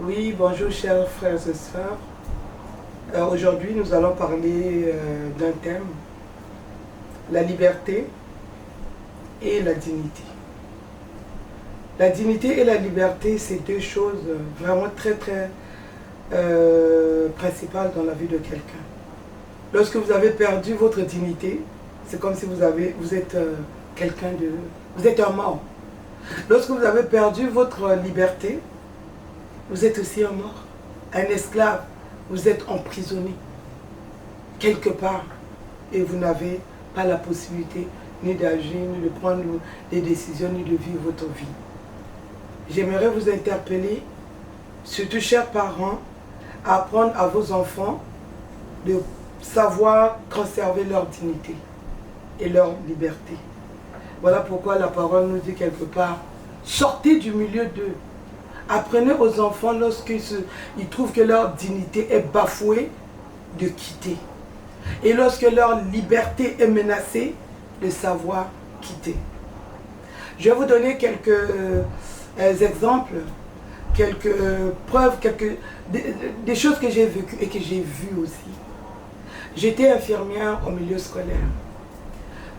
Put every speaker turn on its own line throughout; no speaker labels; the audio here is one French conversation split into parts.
Oui, bonjour chers frères et sœurs. Aujourd'hui, nous allons parler d'un thème, la liberté et la dignité. La dignité et la liberté, c'est deux choses vraiment très principales dans la vie de quelqu'un. Lorsque vous avez perdu votre dignité, c'est comme si vous êtes quelqu'un de... Vous êtes un mort. Lorsque vous avez perdu votre liberté, vous êtes aussi un mort, un esclave. Vous êtes emprisonné quelque part et vous n'avez pas la possibilité ni d'agir, ni de prendre des décisions, ni de vivre votre vie. J'aimerais vous interpeller, surtout chers parents, à apprendre à vos enfants de savoir conserver leur dignité et leur liberté. Voilà pourquoi la parole nous dit quelque part, sortez du milieu d'eux. Apprenez aux enfants lorsqu'ils trouvent que leur dignité est bafouée, de quitter. Et lorsque leur liberté est menacée, de savoir quitter. Je vais vous donner quelques exemples, quelques preuves, des choses que j'ai vécues et que j'ai vues aussi. J'étais infirmière au milieu scolaire.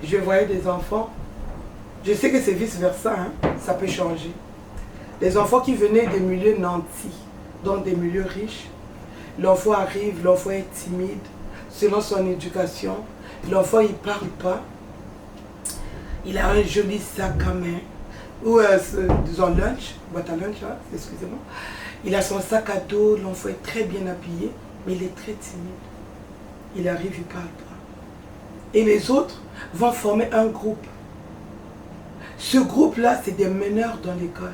Je voyais des enfants. Je sais que c'est vice-versa, hein, ça peut changer. Des enfants qui venaient des milieux nantis, donc des milieux riches. L'enfant arrive, l'enfant est timide, selon son éducation. L'enfant, il ne parle pas. Il a un joli sac à main, ou disons lunch, boîte à lunch, hein, excusez-moi. Il a son sac à dos, l'enfant est très bien habillé, mais il est très timide. Il arrive, il ne parle pas. Et les autres vont former un groupe. Ce groupe-là, c'est des meneurs dans l'école.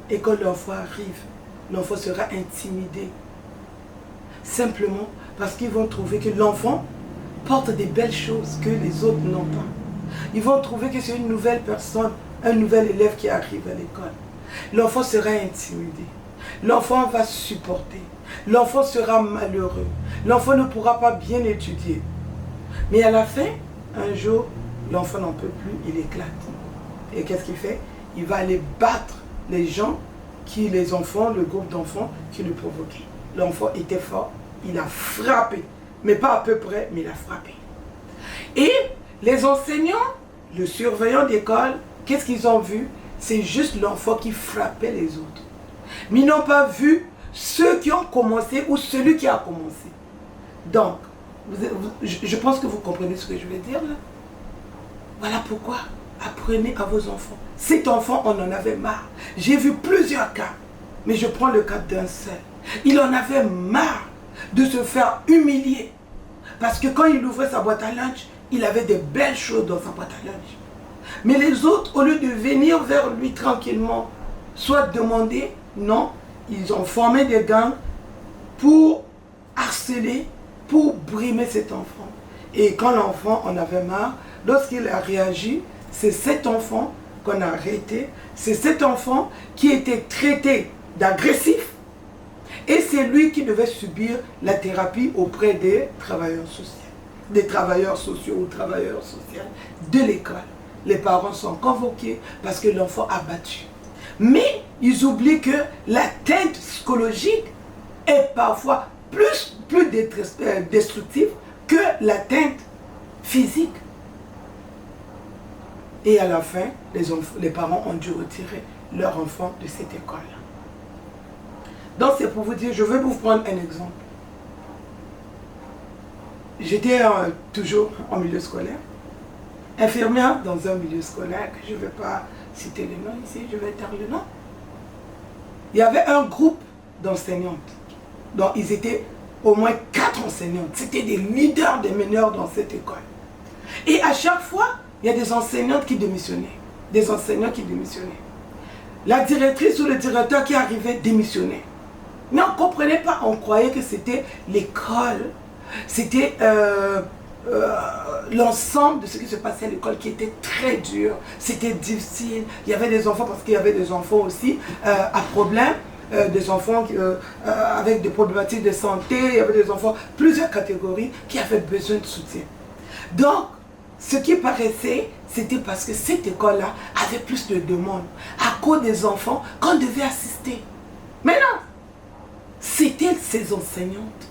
Et quand l'enfant arrive, l'enfant sera intimidé. Simplement parce qu'ils vont trouver que l'enfant porte des belles choses que les autres n'ont pas. Ils vont trouver que c'est une nouvelle personne, un nouvel élève qui arrive à l'école. L'enfant sera intimidé. L'enfant va supporter. L'enfant sera malheureux. L'enfant ne pourra pas bien étudier. Mais à la fin, un jour, l'enfant n'en peut plus, il éclate. Et qu'est-ce qu'il fait? Il va aller battre les gens, les enfants, le groupe d'enfants qui le provoquaient. L'enfant était fort, il a frappé. Mais pas à peu près, mais il a frappé. Et les enseignants, le surveillant d'école, qu'est-ce qu'ils ont vu? C'est juste l'enfant qui frappait les autres. Mais ils n'ont pas vu ceux qui ont commencé ou celui qui a commencé. Donc, je pense que vous comprenez ce que je veux dire là. Voilà pourquoi. Apprenez à vos enfants. Cet enfant, on en avait marre. J'ai vu plusieurs cas, mais je prends le cas d'un seul. Il en avait marre de se faire humilier. Parce que quand il ouvrait sa boîte à lunch, il avait des belles choses dans sa boîte à lunch. Mais les autres, au lieu de venir vers lui tranquillement, soit demander, non, ils ont formé des gangs pour harceler, pour brimer cet enfant. Et quand l'enfant en avait marre, lorsqu'il a réagi, c'est cet enfant qu'on a arrêté, c'est cet enfant qui était traité d'agressif et c'est lui qui devait subir la thérapie auprès des travailleurs sociaux ou travailleurs sociaux de l'école. Les parents sont convoqués parce que l'enfant a battu. Mais ils oublient que l'atteinte psychologique est parfois plus destructive que l'atteinte physique. Et à la fin, les parents ont dû retirer leur enfant de cette école-là. Donc c'est pour vous dire, je vais vous prendre un exemple. J'étais toujours en milieu scolaire, infirmière dans un milieu scolaire, que je ne vais pas citer le nom ici, je vais taire le nom. Il y avait un groupe d'enseignantes. Donc ils étaient au moins 4 enseignantes. C'était des leaders, des meneurs dans cette école. Et à chaque fois, il y a des enseignantes qui démissionnaient. Des enseignants qui démissionnaient. La directrice ou le directeur qui arrivait démissionnait. Mais on ne comprenait pas, on croyait que c'était l'école. C'était l'ensemble de ce qui se passait à l'école qui était très dur. C'était difficile. Il y avait des enfants, parce qu'il y avait des enfants aussi à problème. Des enfants avec des problématiques de santé. Il y avait des enfants, plusieurs catégories qui avaient besoin de soutien. Donc, ce qui paraissait, c'était parce que cette école-là avait plus de demandes à cause des enfants qu'on devait assister. Mais non, ces enseignantes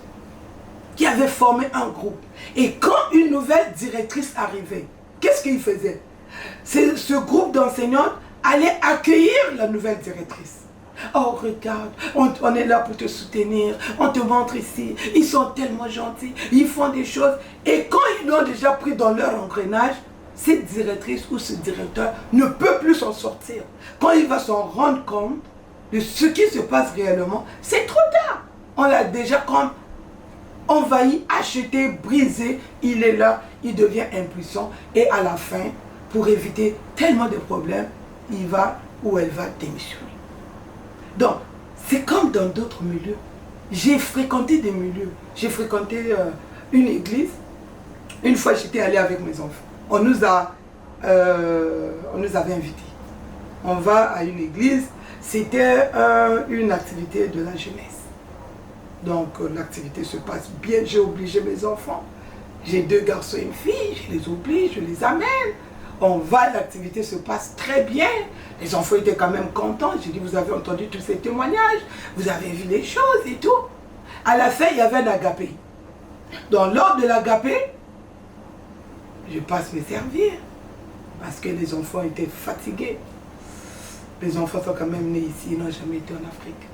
qui avaient formé un groupe. Et quand une nouvelle directrice arrivait, qu'est-ce qu'ils faisaient? Ce groupe d'enseignantes allait accueillir la nouvelle directrice. Oh, regarde, on est là pour te soutenir, on te montre ici, ils sont tellement gentils, ils font des choses. Et quand ils l'ont déjà pris dans leur engrenage, cette directrice ou ce directeur ne peut plus s'en sortir. Quand il va s'en rendre compte de ce qui se passe réellement, c'est trop tard. On l'a déjà comme envahi, acheté, brisé, il est là, il devient impuissant. Et à la fin, pour éviter tellement de problèmes, il va ou elle va démissionner. Donc, c'est comme dans d'autres milieux. J'ai fréquenté des milieux. J'ai fréquenté une église. Une fois, j'étais allée avec mes enfants. On nous avait invités. On va à une église. C'était une activité de la jeunesse. Donc, l'activité se passe bien. J'ai obligé mes enfants. J'ai 2 garçons et une fille. Je les oblige, je les amène. On va, l'activité se passe très bien. Les enfants étaient quand même contents. J'ai dit, vous avez entendu tous ces témoignages. Vous avez vu les choses et tout. À la fin, il y avait un agapé. Donc, lors de l'agapé, je passe me servir. Parce que les enfants étaient fatigués. Les enfants sont quand même nés ici, ils n'ont jamais été en Afrique.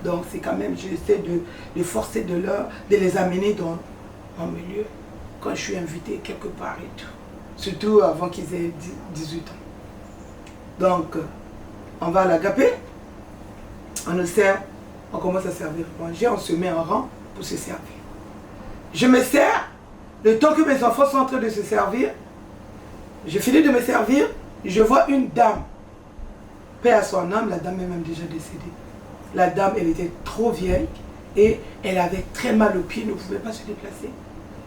Donc, c'est quand même, j'essaie de forcer de les amener dans mon milieu. Quand je suis invitée quelque part et tout. Surtout avant qu'ils aient 18 ans. Donc, on va à l'agapé, on nous sert, on commence à servir manger, on se met en rang pour se servir. Je me sers, le temps que mes enfants sont en train de se servir, je finis de me servir, je vois une dame. Paix à son âme, la dame est même déjà décédée. La dame, elle était trop vieille et elle avait très mal aux pieds, ne pouvait pas se déplacer.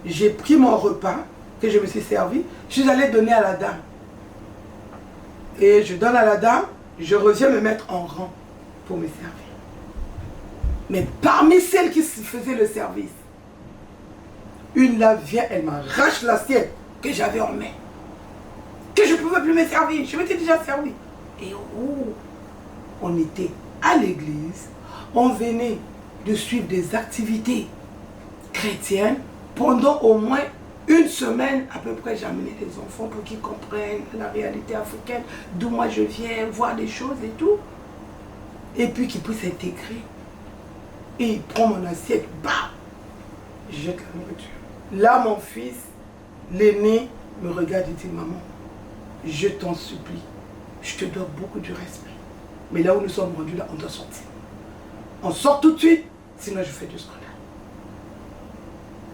J'ai pris mon repas que je me suis servi, je suis allé donner à la dame. Et je donne à la dame, je reviens me mettre en rang pour me servir. Mais parmi celles qui faisaient le service, une là vient, elle m'arrache l'assiette que j'avais en main. Que je ne pouvais plus me servir, je m'étais déjà servi. Et on était à l'église, on venait de suivre des activités chrétiennes pendant au moins 1 semaine. À peu près, j'ai amené les enfants pour qu'ils comprennent la réalité africaine, d'où moi je viens, voir des choses et tout. Et puis qu'ils puissent intégrer. Et il prend mon assiette, bah, je jette la nourriture. Là, mon fils, l'aîné, me regarde et dit, maman, je t'en supplie, je te dois beaucoup de respect. Mais là où nous sommes rendus, là, on doit sortir. On sort tout de suite, sinon je fais du scandale.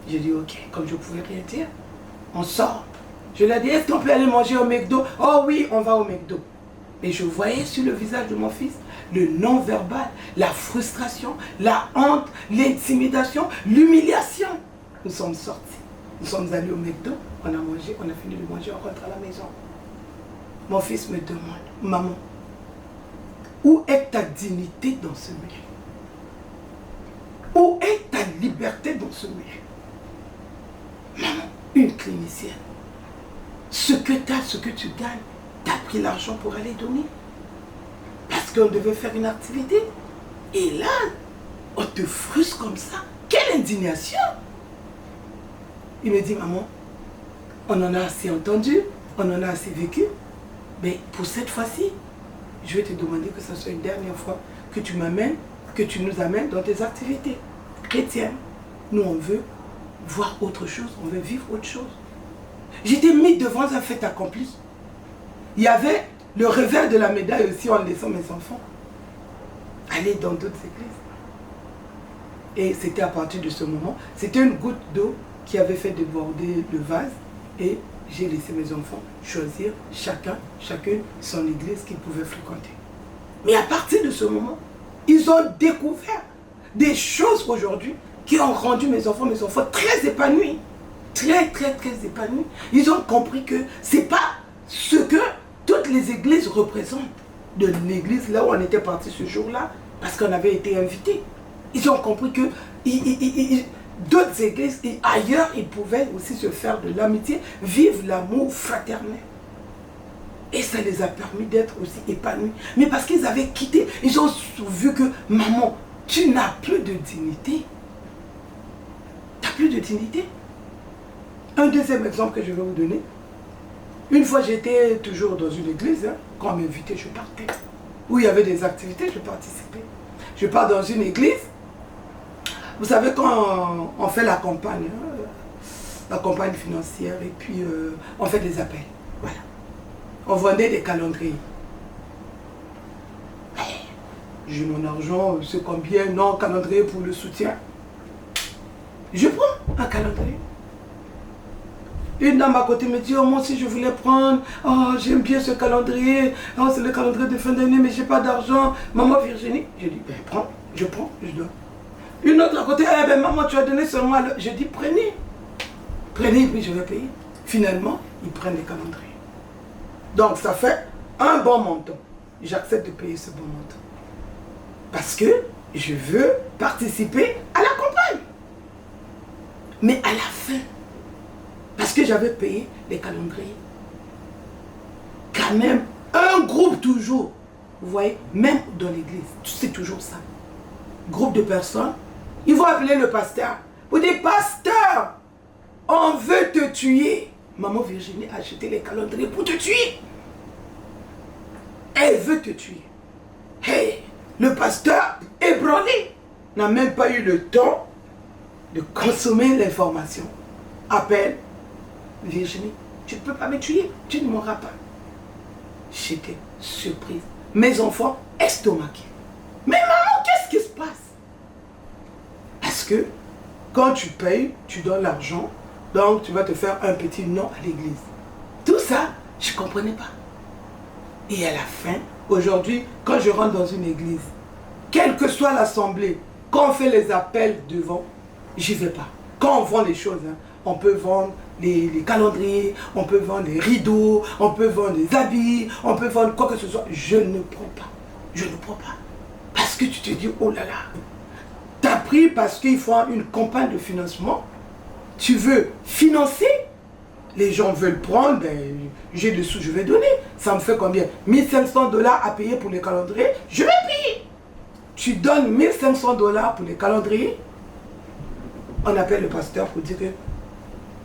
J'ai dit, ok, comme je ne pouvais rien dire, on sort. Je lui ai dit, est-ce qu'on peut aller manger au McDo? Oh oui, on va au McDo. Et je voyais sur le visage de mon fils le non-verbal, la frustration, la honte, l'intimidation, l'humiliation. Nous sommes sortis. Nous sommes allés au McDo, on a mangé, on a fini de manger, on rentre à la maison. Mon fils me demande, maman, où est ta dignité dans ce milieu? Où est ta liberté dans ce milieu? Maman, une clinicienne, ce que tu as, ce que tu gagnes, tu as pris l'argent pour aller donner. Parce qu'on devait faire une activité. Et là, on te frustre comme ça. Quelle indignation! Il me dit, maman, on en a assez entendu, on en a assez vécu. Mais pour cette fois-ci, je vais te demander que ce soit une dernière fois que tu m'amènes, que tu nous amènes dans tes activités chrétiennes. Nous, on veut voir autre chose, on veut vivre autre chose. J'étais mis devant un fait accompli. Il y avait le revers de la médaille aussi en laissant mes enfants aller dans d'autres églises. Et c'était à partir de ce moment, c'était une goutte d'eau qui avait fait déborder le vase et j'ai laissé mes enfants choisir chacune son église qu'ils pouvaient fréquenter. Mais à partir de ce moment, ils ont découvert des choses aujourd'hui qui ont rendu mes enfants très épanouis. Très épanouis. Ils ont compris que ce n'est pas ce que toutes les églises représentent. De l'église là où on était parti ce jour-là, parce qu'on avait été invités. Ils ont compris que d'autres églises et ailleurs, ils pouvaient aussi se faire de l'amitié, vivre l'amour fraternel. Et ça les a permis d'être aussi épanouis. Mais parce qu'ils avaient quitté, ils ont vu que maman, tu n'as plus de dignité. Tu n'as plus de dignité. Un deuxième exemple que je vais vous donner. Une fois, j'étais toujours dans une église. Hein, quand on m'invitait, je partais. Où il y avait des activités, je participais. Je pars dans une église. Vous savez, quand on fait la campagne financière, et puis on fait des appels. Voilà. On vendait des calendriers. J'ai mon argent, c'est combien? Non, calendrier pour le soutien. Je prends un calendrier. Une dame à côté me dit, oh moi aussi je voulais prendre, oh j'aime bien ce calendrier, oh c'est le calendrier de fin d'année mais j'ai pas d'argent. Maman Virginie, je dis, ben prends, je donne. Une autre à côté, eh ben maman tu as donné seulement, je dis prenez, puis je vais payer. Finalement, ils prennent les calendriers. Donc ça fait un bon montant. J'accepte de payer ce bon montant. Parce que je veux participer à la campagne. Mais à la fin, parce que j'avais payé les calendriers. Quand même, un groupe toujours. Vous voyez, même dans l'église, c'est toujours ça. Groupe de personnes, ils vont appeler le pasteur. Vous dites, pasteur, on veut te tuer. Maman Virginie a acheté les calendriers pour te tuer. Elle veut te tuer. Hey, le pasteur, ébranlé, n'a même pas eu le temps de consommer l'information. Appelle. Virginie, tu ne peux pas me tuer, tu ne mourras pas. J'étais surprise. Mes enfants estomaqués. Mais maman, qu'est-ce qui se passe? Parce que quand tu payes, tu donnes l'argent, donc tu vas te faire un petit nom à l'église. Tout ça, je ne comprenais pas. Et à la fin, aujourd'hui, quand je rentre dans une église, quelle que soit l'assemblée, quand on fait les appels devant, j'y vais pas. Quand on vend les choses, hein, on peut vendre les calendriers, on peut vendre les rideaux, on peut vendre les habits, on peut vendre quoi que ce soit. Je ne prends pas. Je ne prends pas. Parce que tu te dis, oh là là, tu as pris parce qu'il faut une campagne de financement. Tu veux financer, les gens veulent prendre, ben, j'ai des sous, je vais donner. Ça me fait combien? 1500 $ à payer pour les calendriers, je vais payer. Tu donnes 1500 $ pour les calendriers, on appelle le pasteur pour dire que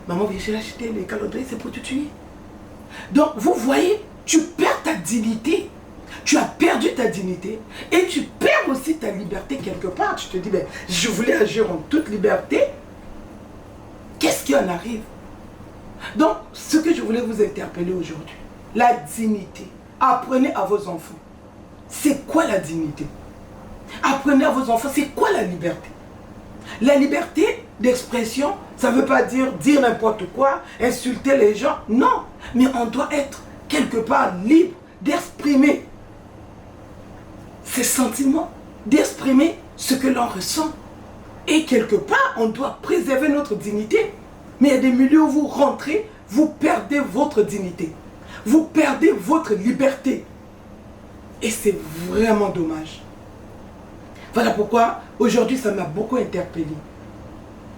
maman, j'ai acheté les calendriers, c'est pour te tuer. Donc, vous voyez, tu perds ta dignité. Tu as perdu ta dignité et tu perds aussi ta liberté quelque part. Tu te dis, ben, je voulais agir en toute liberté. Qu'est-ce qui en arrive? Donc, ce que je voulais vous interpeller aujourd'hui, la dignité. Apprenez à vos enfants. C'est quoi la dignité? Apprenez à vos enfants, c'est quoi la liberté? La liberté d'expression, ça ne veut pas dire n'importe quoi, insulter les gens. Non, mais on doit être quelque part libre d'exprimer ses sentiments, d'exprimer ce que l'on ressent. Et quelque part, on doit préserver notre dignité. Mais il y a des milieux où vous rentrez, vous perdez votre dignité. Vous perdez votre liberté. Et c'est vraiment dommage. Voilà pourquoi aujourd'hui ça m'a beaucoup interpellé.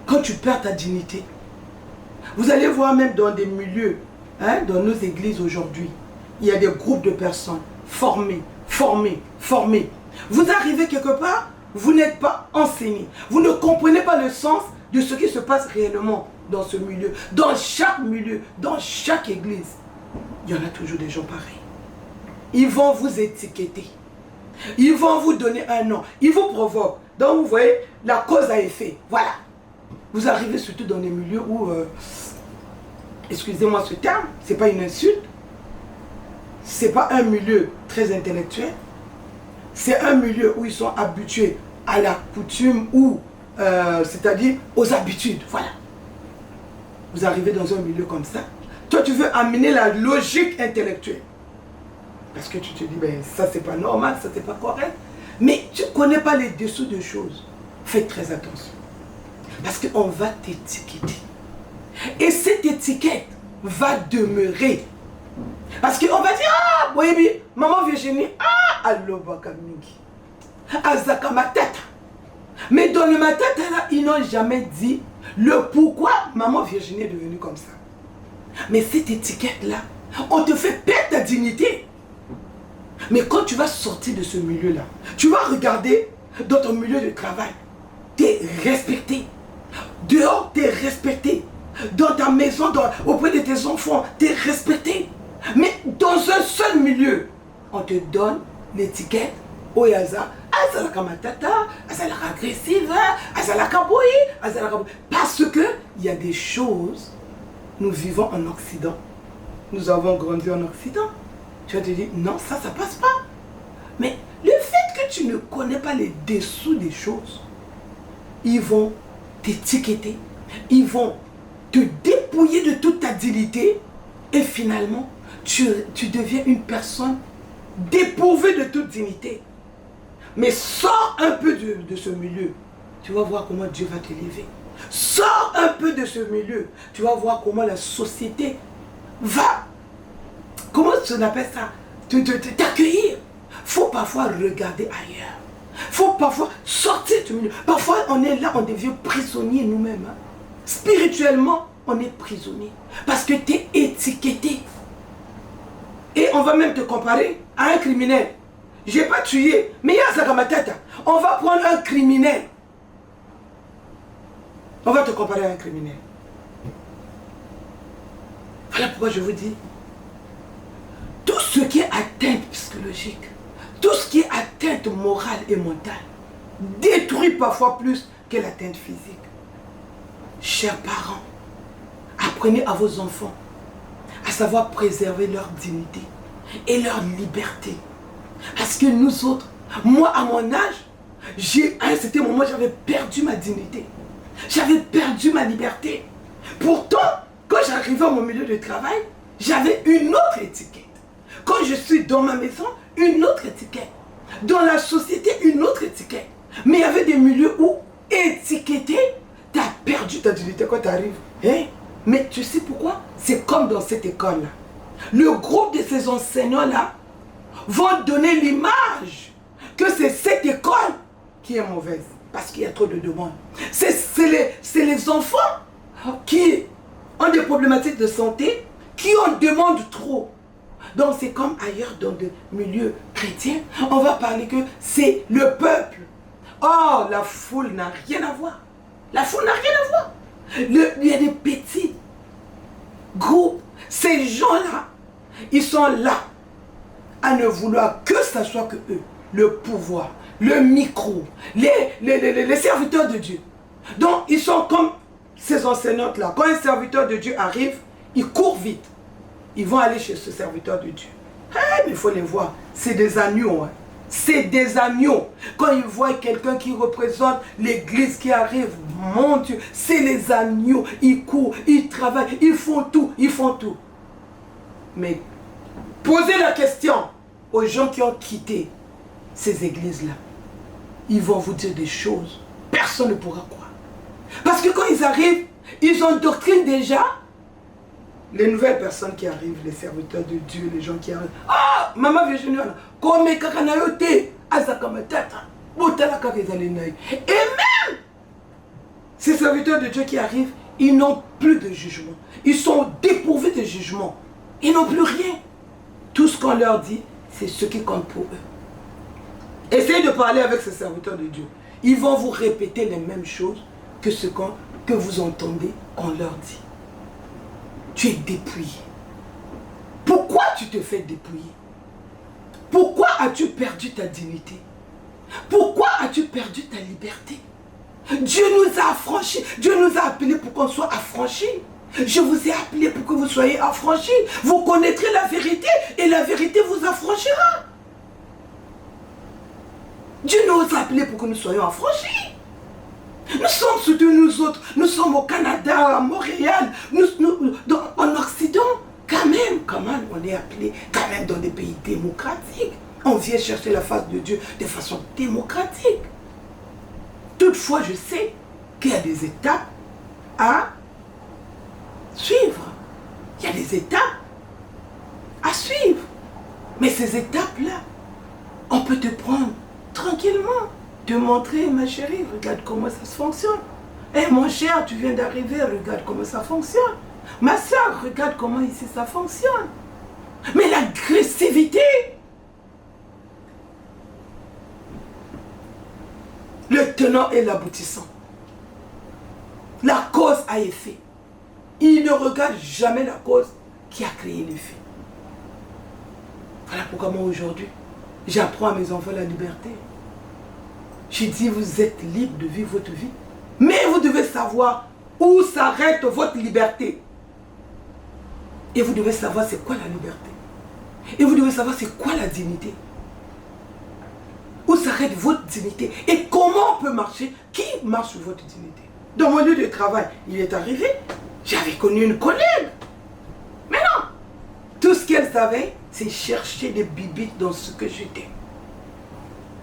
Quand tu perds ta dignité, vous allez voir même dans des milieux, hein, dans nos églises aujourd'hui, il y a des groupes de personnes formées. Vous arrivez quelque part, vous n'êtes pas enseigné. Vous ne comprenez pas le sens de ce qui se passe réellement dans ce milieu. Dans chaque milieu, dans chaque église, il y en a toujours des gens pareils. Ils vont vous étiqueter. Ils vont vous donner un nom. Ils vous provoquent. Donc vous voyez, la cause à effet. Voilà. Vous arrivez surtout dans des milieux où, excusez-moi ce terme, ce n'est pas une insulte. Ce n'est pas un milieu très intellectuel. C'est un milieu où ils sont habitués à la coutume ou, c'est-à-dire aux habitudes. Voilà. Vous arrivez dans un milieu comme ça. Toi, tu veux amener la logique intellectuelle. Parce que tu te dis, ben, ça c'est pas normal, ça c'est pas correct. Mais tu ne connais pas les dessous de choses. Faites très attention. Parce qu'on va t'étiqueter. Et cette étiquette va demeurer. Parce qu'on va dire, ah, oui, maman Virginie, ah, allo bakamingi. Azaka ma tête. Mais dans le ma tête, là, ils n'ont jamais dit le pourquoi maman Virginie est devenue comme ça. Mais cette étiquette-là, on te fait perdre ta dignité. Mais quand tu vas sortir de ce milieu-là, tu vas regarder Dans ton milieu de travail, tu es respecté. Dehors, tu es respecté. Dans ta maison, auprès de tes enfants, tu es respecté. Mais dans un seul milieu, on te donne l'étiquette Oyaza, Azalaka Matata, Azalaka agressive, Azalaka boy, parce que il y a des choses, nous vivons en Occident. Nous avons grandi en Occident. Tu vas te dire, non, ça passe pas. Mais le fait que tu ne connais pas les dessous des choses, ils vont t'étiqueter, ils vont te dépouiller de toute ta dignité et finalement, tu deviens une personne dépourvue de toute dignité. Mais sors un peu de ce milieu, tu vas voir comment Dieu va t'élever. Sors un peu de ce milieu, tu vas voir comment la société va, comment on appelle ça, t'accueillir. Il faut parfois regarder ailleurs. Il faut parfois sortir du milieu. Parfois, on est là, on devient prisonnier nous-mêmes. Hein. Spirituellement, on est prisonnier. Parce que tu es étiqueté. Et on va même te comparer à un criminel. Je n'ai pas tué, mais il y a ça dans ma tête. On va prendre un criminel. On va te comparer à un criminel. Voilà pourquoi je vous dis, tout ce qui est atteinte psychologique, tout ce qui est atteinte morale et mentale, détruit parfois plus que l'atteinte physique. Chers parents, apprenez à vos enfants à savoir préserver leur dignité et leur liberté. Parce que nous autres, moi à mon âge, à un certain moment, j'avais perdu ma dignité. J'avais perdu ma liberté. Pourtant, quand j'arrivais à mon milieu de travail, j'avais une autre étiquette. Quand je suis dans ma maison, une autre étiquette. Dans la société, une autre étiquette. Mais il y avait des milieux où, étiqueté, tu as perdu ta dignité quand tu arrives. Hein? Mais tu sais pourquoi? C'est comme dans cette école-là. Le groupe de ces enseignants-là vont donner l'image que c'est cette école qui est mauvaise. Parce qu'il y a trop de demandes. C'est les enfants qui ont des problématiques de santé, qui en demandent trop. Donc c'est comme ailleurs dans des milieux chrétiens, on va parler que c'est le peuple. Or, la foule n'a rien à voir. La foule n'a rien à voir. Il y a des petits groupes. Ces gens-là, ils sont là à ne vouloir que ça soit que eux. Le pouvoir, le micro, les serviteurs de Dieu. Donc, ils sont comme ces enseignantes-là. Quand un serviteur de Dieu arrive, ils courent vite. Ils vont aller chez ce serviteur de Dieu. Mais il faut les voir. C'est des agneaux. Hein. C'est des agneaux. Quand ils voient quelqu'un qui représente l'église qui arrive, mon Dieu, c'est les agneaux. Ils courent, ils travaillent, ils font tout, ils font tout. Mais posez la question aux gens qui ont quitté ces églises-là. Ils vont vous dire des choses. Personne ne pourra croire. Parce que quand ils arrivent, ils ont doctrine déjà. Les nouvelles personnes qui arrivent, les serviteurs de Dieu, les gens qui arrivent. Ah, maman Virginie, comme kakanayote, azakamatata, et même ces serviteurs de Dieu qui arrivent, ils n'ont plus de jugement. Ils sont dépourvus de jugement. Ils n'ont plus rien. Tout ce qu'on leur dit, c'est ce qui compte pour eux. Essayez de parler avec ces serviteurs de Dieu. Ils vont vous répéter les mêmes choses que ce que vous entendez qu'on leur dit. Tu es dépouillé. Pourquoi tu te fais dépouiller? Pourquoi as-tu perdu ta dignité? Pourquoi as-tu perdu ta liberté? Dieu nous a affranchis. Dieu nous a appelés pour qu'on soit affranchis. Je vous ai appelé pour que vous soyez affranchis. Vous connaîtrez la vérité et la vérité vous affranchira. Dieu nous a appelés pour que nous soyons affranchis. Nous sommes surtout nous autres, nous sommes au Canada, à Montréal, en Occident, quand même, on est appelé quand même dans des pays démocratiques. On vient chercher la face de Dieu de façon démocratique. Toutefois, je sais qu'il y a des étapes à suivre. Il y a des étapes à suivre. Mais ces étapes-là, on peut te prendre tranquillement. Te montrer, ma chérie, regarde comment ça se fonctionne. Eh mon cher, tu viens d'arriver, regarde comment ça fonctionne. Ma soeur, regarde comment ici ça fonctionne. Mais l'agressivité, tenant et l'aboutissant. La cause à effet. Il ne regarde jamais la cause qui a créé l'effet. Voilà pourquoi moi aujourd'hui, j'apprends à mes enfants la liberté. Je dis, vous êtes libre de vivre votre vie. Mais vous devez savoir où s'arrête votre liberté. Et vous devez savoir c'est quoi la liberté. Et vous devez savoir c'est quoi la dignité. Où s'arrête votre dignité. Et comment on peut marcher. Qui marche sur votre dignité. Dans mon lieu de travail, il est arrivé. J'avais connu une collègue. Mais non. Tout ce qu'elle savait, c'est chercher des bibites dans ce que j'étais.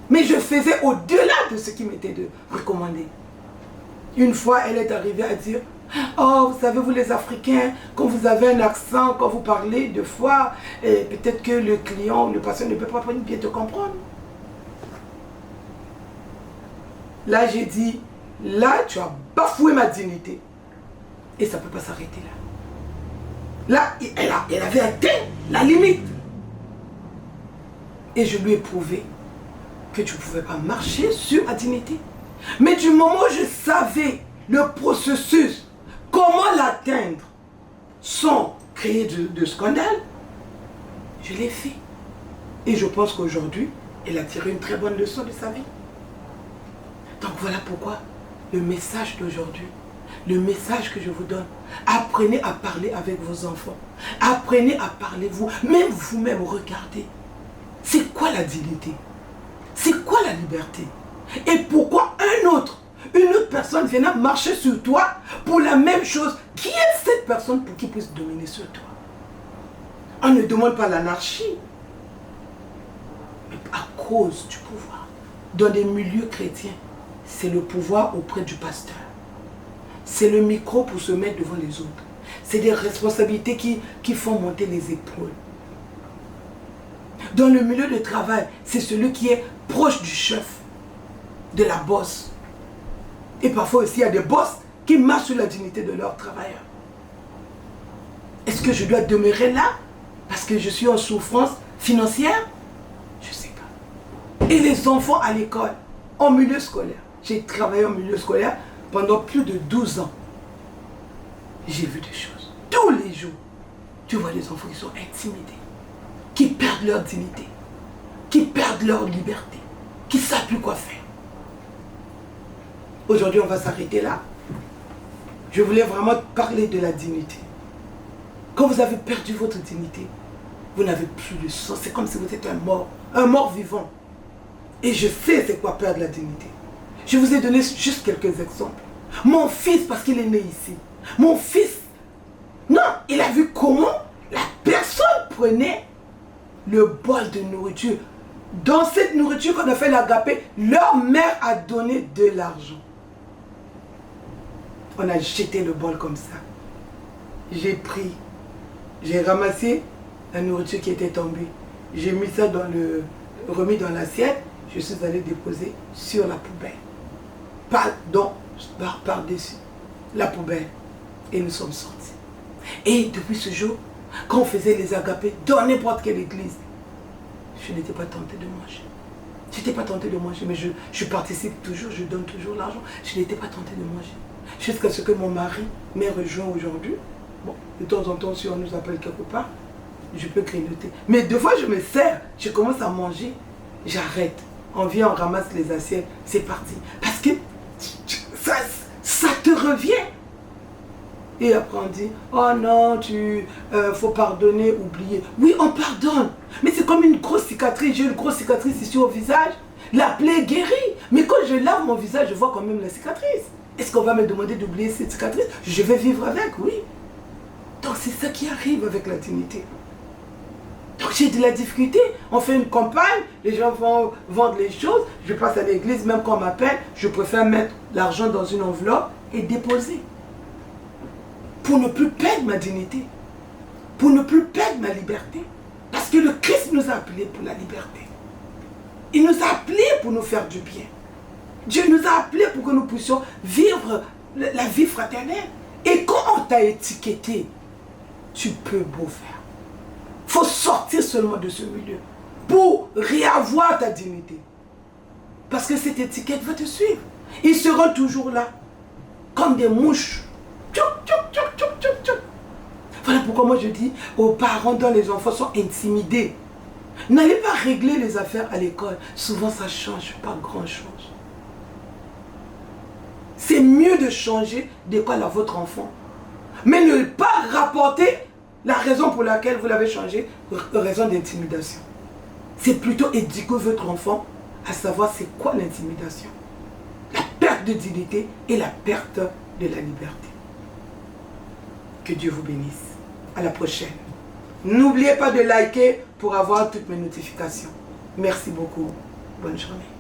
Mais je faisais au-delà de ce qui m'était recommandé. Une fois, elle est arrivée à dire, oh, vous savez, vous les Africains, quand vous avez un accent, quand vous parlez deux fois, peut-être que le client, le patient ne peut pas bien te comprendre. Là, j'ai dit, là, tu as bafoué ma dignité. Et ça ne peut pas s'arrêter là. Là, elle avait atteint la limite. Et je lui ai prouvé que tu ne pouvais pas marcher sur la dignité. Mais du moment où je savais le processus, comment l'atteindre sans créer de scandale, je l'ai fait. Et je pense qu'aujourd'hui, elle a tiré une très bonne leçon de sa vie. Donc voilà pourquoi le message d'aujourd'hui, le message que je vous donne, apprenez à parler avec vos enfants. Apprenez à parler vous, même vous-même, regardez. C'est quoi la dignité? C'est quoi la liberté? Et pourquoi une autre personne viendra marcher sur toi pour la même chose? Qui est cette personne pour qu'il puisse dominer sur toi? On ne demande pas l'anarchie, mais à cause du pouvoir. Dans des milieux chrétiens, c'est le pouvoir auprès du pasteur. C'est le micro pour se mettre devant les autres. C'est des responsabilités qui font monter les épaules. Dans le milieu de travail, c'est celui qui est proche du chef, de la boss. Et parfois aussi, il y a des boss qui marchent sur la dignité de leurs travailleurs. Est-ce que je dois demeurer là parce que je suis en souffrance financière? Je ne sais pas. Et les enfants à l'école, en milieu scolaire. J'ai travaillé en milieu scolaire pendant plus de 12 ans. J'ai vu des choses. Tous les jours, tu vois des enfants qui sont intimidés, qui perdent leur dignité, qui perdent leur liberté, qui ne savent plus quoi faire. Aujourd'hui, on va s'arrêter là. Je voulais vraiment parler de la dignité. Quand vous avez perdu votre dignité, vous n'avez plus de sens. C'est comme si vous étiez un mort vivant. Et je sais c'est quoi perdre la dignité. Je vous ai donné juste quelques exemples. Mon fils, parce qu'il est né ici, mon fils, non, il a vu comment la personne prenait le bol de nourriture. Dans cette nourriture qu'on a fait l'agapé, leur mère a donné de l'argent. On a jeté le bol comme ça. J'ai pris, j'ai ramassé la nourriture qui était tombée. J'ai mis ça remis dans l'assiette. Je suis allé déposer sur la poubelle. Par-dessus la poubelle. Et nous sommes sortis. Et depuis ce jour, quand on faisait les agapés dans n'importe quelle église, je n'étais pas tentée de manger. Je n'étais pas tentée de manger, mais je participe toujours, je donne toujours l'argent. Je n'étais pas tentée de manger. Jusqu'à ce que mon mari m'ait rejoint aujourd'hui. Bon, de temps en temps, si on nous appelle quelque part, je peux grignoter. Mais deux fois, je me sers, je commence à manger, j'arrête. On vient, on ramasse les assiettes, c'est parti. Parce que ça te revient. Et après on dit, oh non, faut pardonner, oublier. Oui, on pardonne. Mais c'est comme une grosse cicatrice. J'ai une grosse cicatrice ici au visage. La plaie guérit. Mais quand je lave mon visage, je vois quand même la cicatrice. Est-ce qu'on va me demander d'oublier cette cicatrice? Je vais vivre avec, oui. Donc c'est ça qui arrive avec la dignité. Donc j'ai de la difficulté. On fait une campagne, les gens vont vendre les choses. Je passe à l'église, même quand on m'appelle, je préfère mettre l'argent dans une enveloppe et déposer. Pour ne plus perdre ma dignité. Pour ne plus perdre ma liberté. Parce que le Christ nous a appelés pour la liberté. Il nous a appelés pour nous faire du bien. Dieu nous a appelés pour que nous puissions vivre la vie fraternelle. Et quand on t'a étiqueté, tu peux beau faire. Il faut sortir seulement de ce milieu pour réavoir ta dignité. Parce que cette étiquette va te suivre. Ils seront toujours là, comme des mouches. Tchouk, tchouk, tchouk, tchouk, tchouk, tchouk. Voilà pourquoi moi je dis aux parents dont les enfants sont intimidés, n'allez pas régler les affaires à l'école. Souvent ça ne change pas grand-chose. C'est mieux de changer d'école à votre enfant. Mais ne pas rapporter la raison pour laquelle vous l'avez changé, raison d'intimidation. C'est plutôt éduquer votre enfant à savoir c'est quoi l'intimidation. La perte de dignité et la perte de la liberté. Que Dieu vous bénisse. À la prochaine. N'oubliez pas de liker pour avoir toutes mes notifications. Merci beaucoup. Bonne journée.